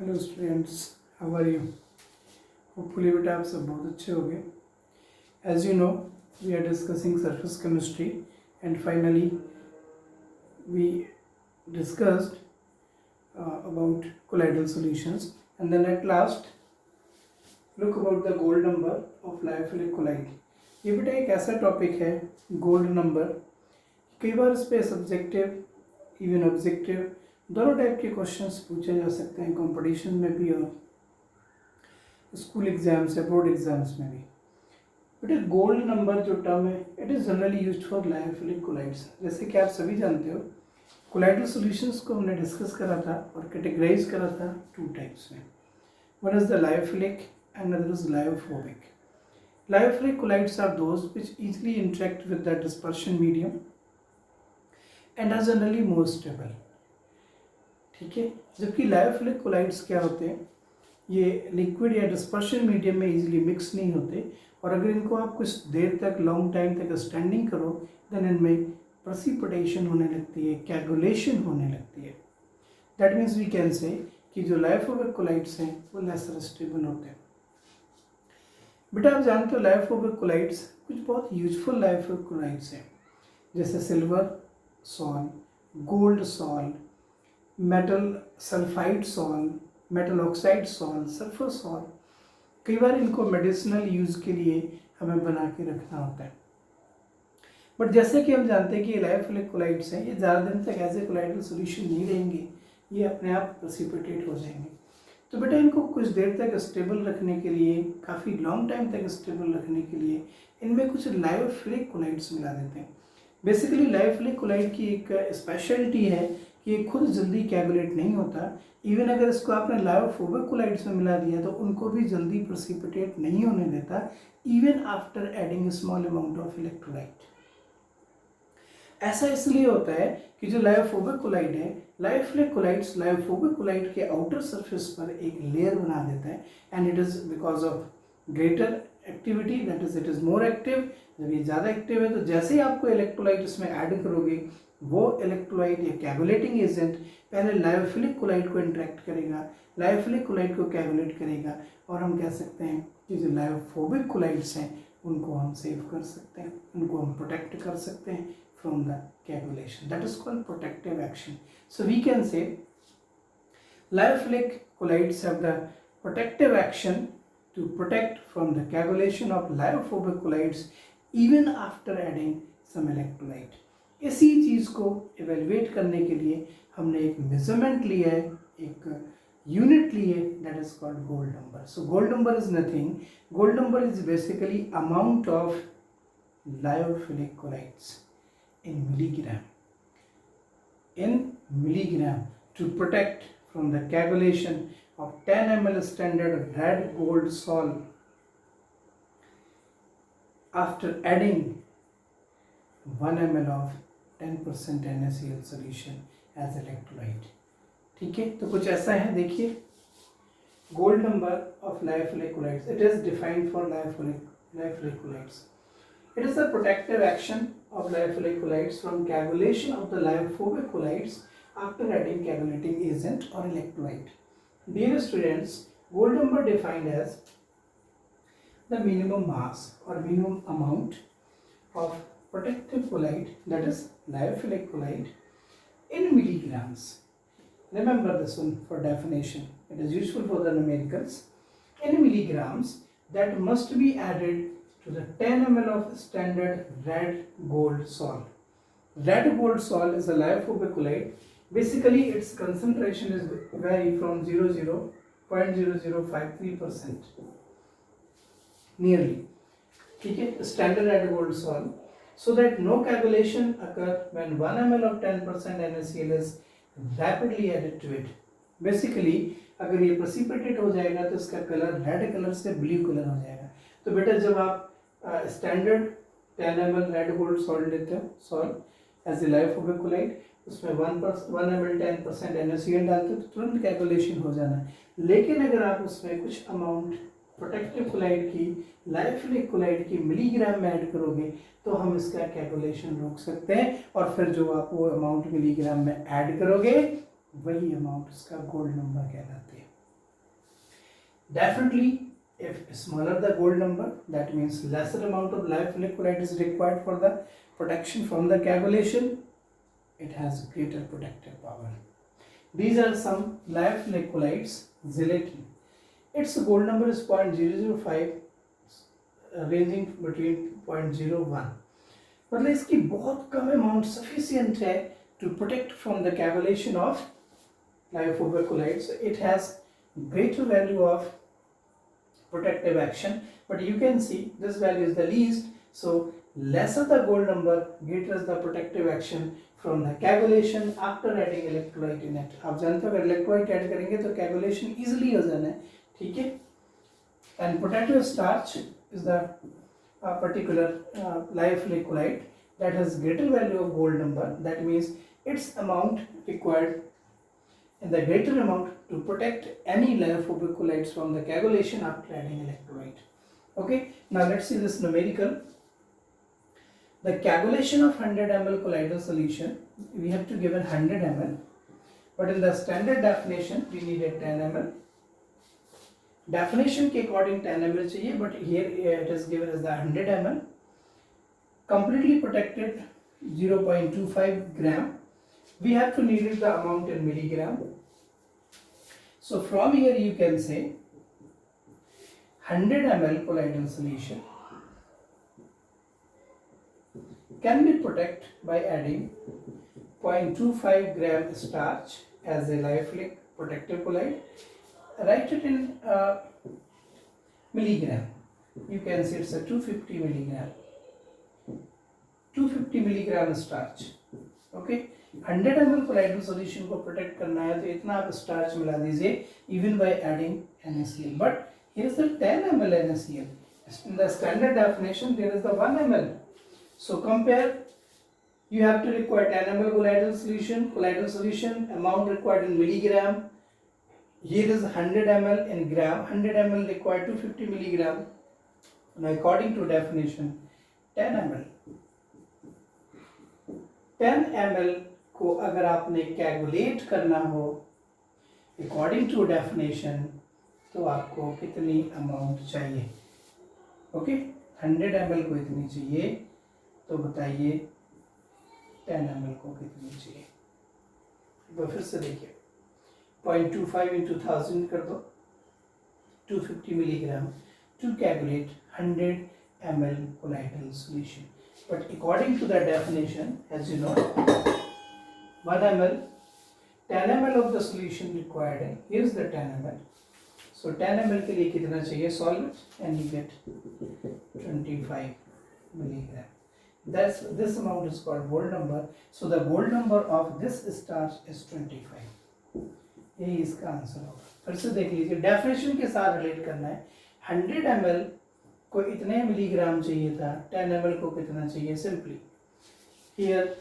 Hello students, how are you? Hopefully बेटा आप सब बहुत अच्छे होंगे. As you know, we are discussing surface chemistry and finally we discussed about colloidal solutions, and then at last look about the gold number of lyophilic colloid. ये बेटा एक ऐसा टॉपिक है गोल्ड नंबर. कई बार इस पे सब्जेक्टिव इवन ऑब्जेक्टिव दोनों टाइप के क्वेश्चंस पूछे जा सकते हैं कंपटीशन में भी और स्कूल एग्जाम्स या बोर्ड एग्जाम्स में भी. बेटा गोल्ड नंबर जो टर्म है it is generally used for lyophilic colloids. जैसे कि आप सभी जानते हो कोलाइडल सॉल्यूशंस को हमने डिस्कस करा था और कैटेगराइज करा था टू टाइप्स में. One is the lyophilic and other is lyophobic. Lyophilic colloids are those which easily interact with the dispersion medium and are generally more stable. ठीक है, जबकि लायोफिलिक कोलाइड्स क्या होते हैं, ये लिक्विड या डिस्पर्शन मीडियम में इजीली मिक्स नहीं होते और अगर इनको आप कुछ देर तक लॉन्ग टाइम तक स्टैंडिंग करो देन इनमें प्रेसिपिटेशन होने लगती है, कैगुलेशन होने लगती है. That means we can say कि जो लायोफोबिक कोलाइड्स हैं वो लेसर स्टेबल होते हैं. बेटा आप जानते हो लायोफोबिक कोलाइड्स कुछ बहुत यूजफुल लायोफोबिक कोलाइड्स हैं, जैसे silver sol, gold sol, metal sulphide sol, metal oxide sol, sulphur sol. कई बार इनको मेडिसिनल यूज़ के लिए हमें बना के रखना होता है. बट जैसे कि हम जानते हैं कि ये लायोफिलिक कोलाइड्स हैं, ये ज़्यादा दिन तक एज ए कोलाइडल सोल्यूशन नहीं रहेंगे, ये अपने आप प्रेसिपिटेट हो जाएंगे. तो बेटा इनको कुछ देर तक स्टेबल रखने के लिए, काफ़ी लॉन्ग टाइम तक स्टेबल रखने के लिए इनमें कुछ लायोफिलिक कोलाइड्स मिला देते हैं. बेसिकली लायोफिलिक कोलाइड की एक स्पेशलिटी है कि ये खुद जल्दी कैगुलेट नहीं होता. इवन अगर इसको आपने लायोफोबिक कोलाइड्स में मिला दिया तो उनको भी जल्दी प्रेसिपिटेट नहीं होने देता even after adding small amount of electrolyte. ऐसा इसलिए होता है कि जो लायोफोबिक कोलाइड है, लायोफिलिक कोलाइड्स लायोफोबिक कोलाइड के आउटर सरफेस पर एक लेयर बना देता है and it is because of greater activity, that is it is more active. जब ये ज़्यादा एक्टिव है तो जैसे ही आपको इलेक्ट्रोलाइट इसमें ऐड करोगे वो इलेक्ट्रोलाइट या कैगुलेटिंग एजेंट पहले लायोफिलिक कोलाइड को इंटरेक्ट करेगा, लायोफिलिक कोलाइड को कैगुलेट करेगा और हम कह सकते हैं कि जो लायोफोबिक कोलाइड्स हैं उनको हम सेव कर सकते हैं, उनको हम प्रोटेक्ट कर सकते हैं from the coagulation. That is called protective action. So we can say lyophilic colloids have the protective action to protect from the coagulation of lyophobic colloids even after adding some electrolyte. इसी चीज़ को evaluate करने के लिए हमने एक measurement लिया है, एक unit ली है, that is called gold number. So gold number is nothing. Gold number is basically amount of lyophilic colloids in milligram to protect from the coagulation of 10 ml standard red gold sol after adding 1 ml of 10% NaCl solution as electrolyte. ठीक है, तो कुछ ऐसा है. देखिए gold number of lyophilic colloids, it is defined for lyophilic colloids. It is the protective action of lyophilic colloids from coagulation of the lyophobic colloids after adding coagulating agent or electrolyte. Dear students, gold number defined as the minimum mass or minimum amount of protective colloid, that is lyophilic colloid, in milligrams. Remember this one for definition. It is useful for the numericals. In milligrams that must be added to the 10 ml of standard red gold sol. Red gold sol is a lyophobic colloid. Basically its concentration is vary from 0.0053% nearly. ठीक है, standard red gold sol, so that no coagulation occur when 1 ml of 10% NaCl is rapidly added to it. Basically अगर ये precipitate हो जाएगा तो इसका colour red colour से blue colour हो जाएगा. तो बेटा जब आप standard 10 ml red gold salt लेते हो, salt as a lyophobic colloid, उसमें 1 ml 10% NaCl डालते हो तो तुरंत कैगुलेशन हो जाना है. लेकिन अगर आप उसमें कुछ अमाउंट प्रोटेक्टिव कोलाइड की, लायोफिलिक कोलाइड की मिलीग्राम में ऐड करोगे तो हम इसका कैगुलेशन रोक सकते हैं और फिर जो आप वो अमाउंट मिलीग्राम में ऐड करोगे वही अमाउंट उसका गोल्ड नंबर कहलाती है. Definitely, if smaller the gold number, that means lesser amount of lyophilic colloid is required for the protection from the coagulation. It has greater protective power. These are some lyophilic colloids. Gelatin. Its gold number is 0.005, ranging between 0.01. मतलब इसकी बहुत कम amount sufficient है to protect from the coagulation of lyophobic colloids. So it has greater value of protective action, but you can see this value is the least, so lesser the gold number, greater is the protective action from the coagulation after adding electrolyte in it. आप जानते हो अगर electrolyte add करेंगे तो coagulation easily हो जाना है, ठीक है? And protective starch is the particular lyophilic colloid that has greater value of gold number. That means its amount required in the greater amount to protect any lyophobic colloids from the coagulation after adding electrolyte. Okay, now let's see this numerical. The coagulation of 100 ml colloidal solution, we have to give 100 ml, but in the standard definition we needed 10 ml. Definition के according 10 ml चाहिए, but here it is given as the 100 ml. Completely protected 0.25 gram. We have to need it the amount in milligram. So from here you can say 100 ml colloidal solution can be protected by adding 0.25 gram starch as a lyophilic protective colloid. Write it in milligram. You can see it's a 250 milligram. 250 milligram starch. Okay, 100 ml colloidal solution को protect करना है तो इतना आप starch मिला दीजिए even by adding NaCl. But here is the 10 ml NaCl. In the standard definition there is the 1 ml. So compare. You have to require 10 ml colloidal solution. Colloidal solution amount required in milligram. Here is 100 ml in gram. 100 ml required 250 milligram. Now according to definition 10 ml. 10 ml को अगर आपने calculate करना हो according to definition तो आपको कितनी amount चाहिए? Okay, 100 ml को इतनी चाहिए तो बताइए 10 ml को कितनी चाहिए? तो फिर से देखिए 0.25 into 1000 कर दो 250 milligram to calculate 100 ml colloidal solution. But according to the definition, as you know, 1 ml, 10 ml of the solution required है. Here is the 10 ml. So 10 ml के लिए कितना चाहिए solvent? And you get 25 milligram. This amount is called gold number. So the gold number of this starch is 25. यही इसका answer होगा. फिर से देख लीजिए, डेफिनेशन के साथ रिलेट करना है. 100 ml को इतने मिलीग्राम चाहिए था, 10 ml को कितना चाहिए? Simply here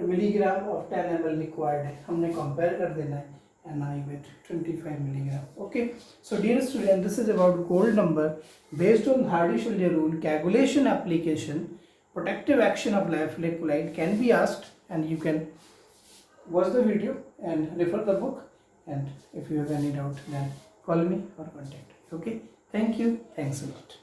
milligram of 10 ml required है, हमने कंपेयर कर देना है and now you get 25 milligram. Okay, so dear student, this is about gold number based on Hardy-Schulze rule. Coagulation application, protective action of lyophilic colloid can be asked, and you can watch the video and refer the book, and if you have any doubt then call me or contact. Okay, thank you, thanks a lot.